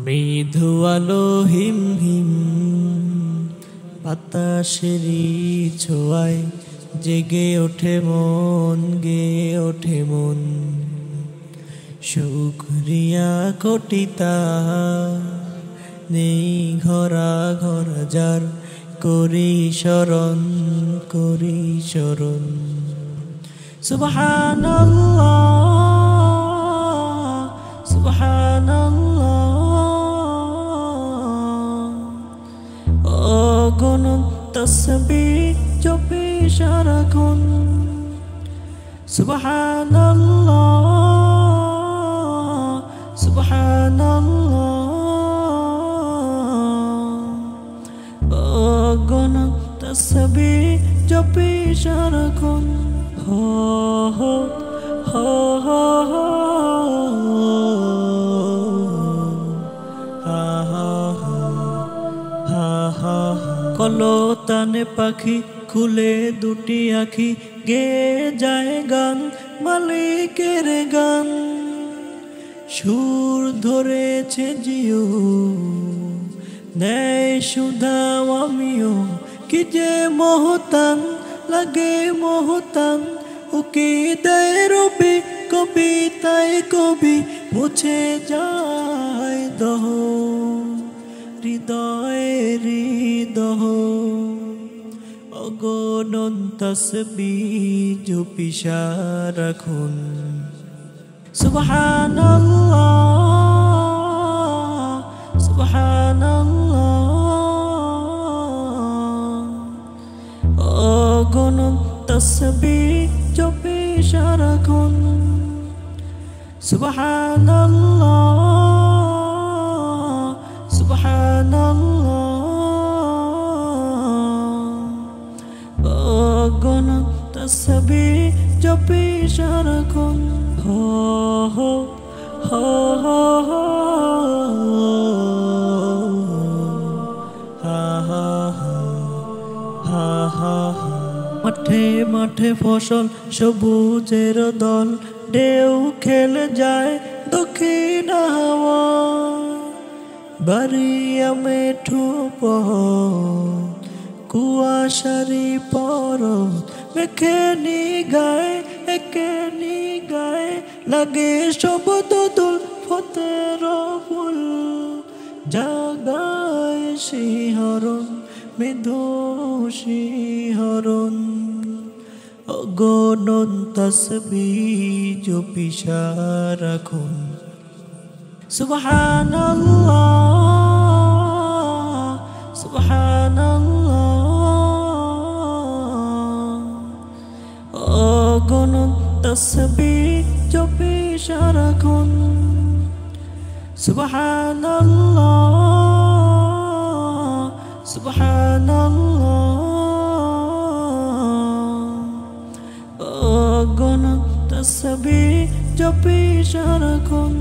মৃদু আলো হিম হিম বাতাসেরই ছোঁয়ায় জেগে ওঠে মন, গেয়ে ওঠে মন। শুকরিয়া কোটিতা নেই ঘরা ঘরা যার, করি শরণ, করি শরণ। সুবহানাল্লাহ সুবহানাল্লাহ, অগণন তাসবিহ জপি সারাক্ষণ। সুবহানাল্লাহ সুবহানাল্লাহ, অগণন তাসবিহ জপি সারাক্ষণ। হো হো হো হো হো, হা হা হা হা। কলতানে পাখি খুলে দুটি আখি, গে যায় গান মালিকের গান। সুর ধরেছে জিও নেয় সুধাও আমিও, কি যে মহতান লাগে মহতান। উকি দেয় রবি কবিতায় কবি, মুছে যায় দহ হৃদয়ের হৃদহ। অগণন তাসবিহ জপি সারাক্ষণ। সুবহানাল্লাহ সুবহানাল্লাহ, অগণন তাসবিহ জপি সারাক্ষণ। সুবহানাল্লাহ সুবহানাল্লাহ, অগণন তাসবিহ জপি সারাক্ষণ। হো হো হো হো হো, হা হা হা হা হা। মাঠে মাঠে ফসল সবুজের দল, ঢেউ খেলে যায় দক্ষিণ হাওয়া। বাড়িয়া মেঠু পথ কুয়াশারি পরত, মেখে নিগায় একে নিগায়। লাগে শব্দ দুল ফতের ফুল, জাগায় শিহরণ মৃদু শিহরণ। অগণন তাসবিহ জপি সারাক্ষণ। সুবহানাল্লাহ সুবহানাল্লাহ, অগণন তাসবিহ জপি সারাক্ষণ। সুবহানাল্লাহ সুবহানাল্লাহ, অগণন তাসবিহ জপি সারাক্ষণ।